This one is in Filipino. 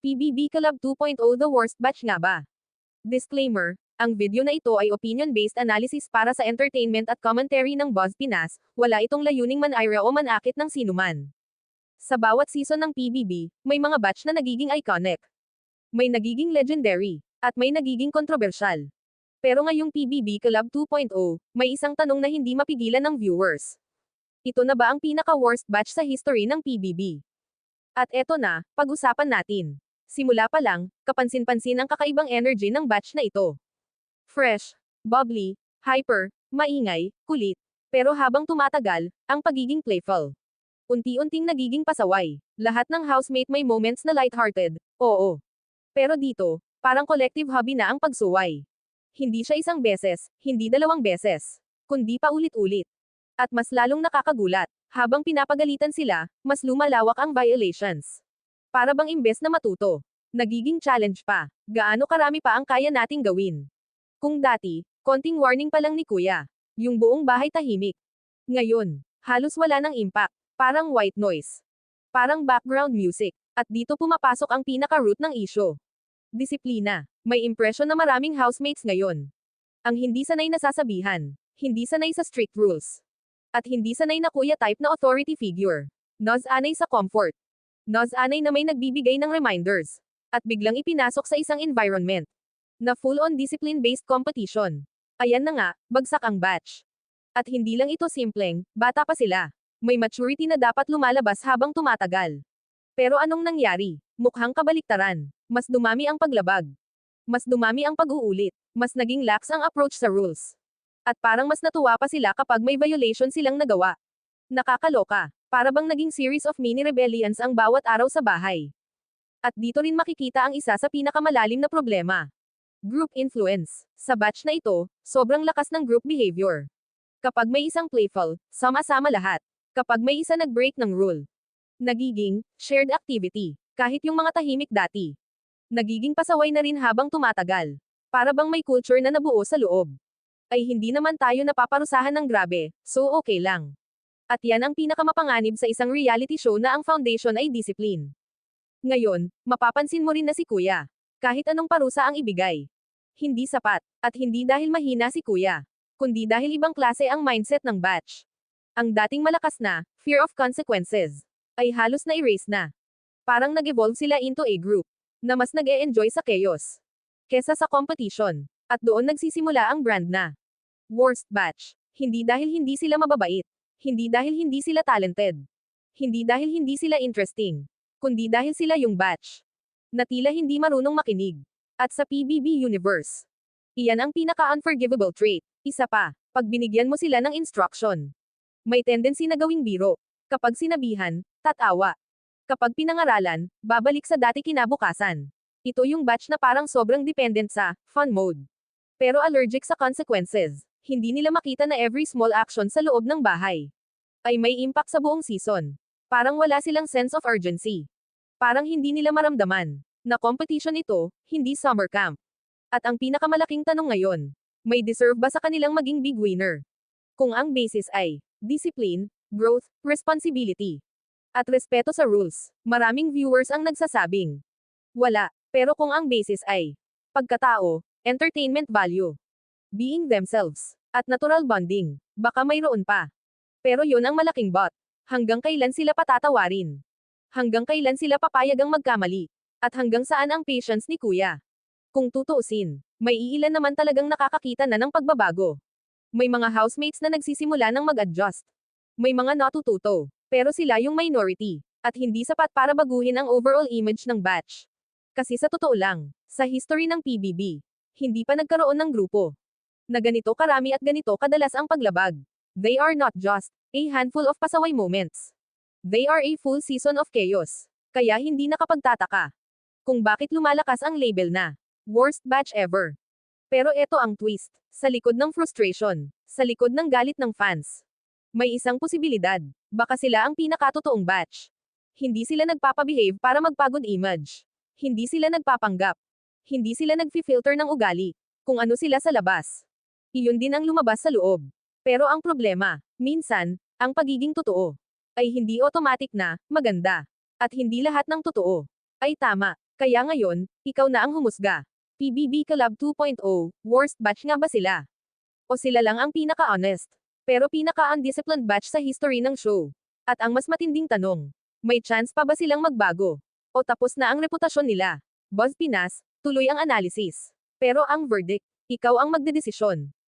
PBB Collab 2.0 The worst batch nga ba? Disclaimer, ang video na ito ay opinion-based analysis para sa entertainment at commentary ng Buzz Pinas, wala itong layuning man-ira o manakit ng sinuman. Sa bawat season ng PBB, may mga batch na nagiging iconic. May nagiging legendary, at may nagiging kontrobersyal. Pero ngayong PBB Collab 2.0, may isang tanong na hindi mapigilan ng viewers. Ito na ba ang pinaka-worst batch sa history ng PBB? At eto na, pag-usapan natin. Simula pa lang, kapansin-pansin ang kakaibang energy ng batch na ito. Fresh, bubbly, hyper, maingay, kulit. Pero habang tumatagal, ang pagiging playful. Unti-unting nagiging pasaway. Lahat ng housemate may moments na lighthearted, oo. Pero dito, parang collective hobby na ang pagsuway. Hindi siya isang beses, hindi dalawang beses, kundi pa ulit-ulit. At mas lalong nakakagulat, habang pinapagalitan sila, mas lumalawak ang violations. Para bang imbes na matuto, nagiging challenge pa. Gaano karami pa ang kaya nating gawin? Kung dati, konting warning pa lang ni Kuya, yung buong bahay tahimik. Ngayon, halos wala ng impact, parang white noise. Parang background music. At dito pumapasok ang pinaka-root ng issue. Disiplina. May impression na maraming housemates ngayon. Ang hindi sanay na sasabihan, hindi sanay sa strict rules. At hindi sanay na kuya type na authority figure. Nos-anay sa comfort. Nos-anay na may nagbibigay ng reminders. At biglang ipinasok sa isang environment na full-on discipline-based competition. Ayan na nga, bagsak ang batch. At hindi lang ito simpleng, bata pa sila. May maturity na dapat lumalabas habang tumatagal. Pero anong nangyari? Mukhang kabaliktaran. Mas dumami ang paglabag. Mas dumami ang pag-uulit. Mas naging lax ang approach sa rules. At parang mas natuwa pa sila kapag may violation silang nagawa. Nakakaloka. Para bang naging series of mini rebellions ang bawat araw sa bahay. At dito rin makikita ang isa sa pinakamalalim na problema. Group influence. Sa batch na ito, sobrang lakas ng group behavior. Kapag may isang playful, sama-sama lahat. Kapag may isa nag-break ng rule, nagiging shared activity. Kahit yung mga tahimik dati, nagiging pasaway na rin habang tumatagal. Para bang may culture na nabuo sa loob. Ay hindi naman tayo napaparusahan ng grabe, so okay lang. At yan ang pinakamapanganib sa isang reality show na ang foundation ay discipline. Ngayon, mapapansin mo rin na si Kuya. Kahit anong parusa ang ibigay. Hindi sapat. At hindi dahil mahina si Kuya. Kundi dahil ibang klase ang mindset ng batch. Ang dating malakas na, fear of consequences, ay halos na erase na. Parang nag-evolve sila into a group, na mas nag-e-enjoy sa chaos, kesa sa competition. At doon nagsisimula ang brand na worst batch. Hindi dahil hindi sila mababait. Hindi dahil hindi sila talented. Hindi dahil hindi sila interesting. Kundi dahil sila yung batch na tila hindi marunong makinig. At sa PBB universe, iyan ang pinaka-unforgivable trait. Isa pa, pag binigyan mo sila ng instruction, may tendency na gawing biro. Kapag sinabihan, tatawa. Kapag pinangaralan, babalik sa dati kinabukasan. Ito yung batch na parang sobrang dependent sa fun mode. Pero allergic sa consequences. Hindi nila makita na every small action sa loob ng bahay ay may impact sa buong season. Parang wala silang sense of urgency. Parang hindi nila maramdaman na competition ito, hindi summer camp. At ang pinakamalaking tanong ngayon, may deserve ba sa kanilang maging big winner? Kung ang basis ay discipline, growth, responsibility, at respeto sa rules, maraming viewers ang nagsasabing wala. Pero kung ang basis ay pagkatao, entertainment value, being themselves, at natural bonding, baka mayroon pa. Pero yun ang malaking but. Hanggang kailan sila patatawarin? Hanggang kailan sila papayagang magkamali? At hanggang saan ang patience ni Kuya? Kung tutuusin, may iilan naman talagang nakakakita na ng pagbabago. May mga housemates na nagsisimula ng mag-adjust. May mga natututo. Pero sila yung minority. At hindi sapat para baguhin ang overall image ng batch. Kasi sa totoo lang, sa history ng PBB, hindi pa nagkaroon ng grupo na ganito karami at ganito kadalas ang paglabag. They are not just a handful of pasaway moments. They are a full season of chaos. Kaya hindi nakapagtataka kung bakit lumalakas ang label na worst batch ever. Pero ito ang twist. Sa likod ng frustration, sa likod ng galit ng fans, may isang posibilidad. Baka sila ang pinakatotoong batch. Hindi sila nagpapabehave para magpagod image. Hindi sila nagpapanggap. Hindi sila nagfi-filter ng ugali. Kung ano sila sa labas, iyon din ang lumabas sa loob. Pero ang problema, minsan, ang pagiging totoo ay hindi automatic na maganda. At hindi lahat ng totoo ay tama. Kaya ngayon, ikaw na ang humusga. PBB Collab 2.0, worst batch nga ba sila? O sila lang ang pinaka-honest? Pero pinaka-undisciplined batch sa history ng show. At ang mas matinding tanong, may chance pa ba silang magbago? O tapos na ang reputasyon nila? Buzz Pinas, tuloy ang analysis. Pero ang verdict, ikaw ang magdedesisyon.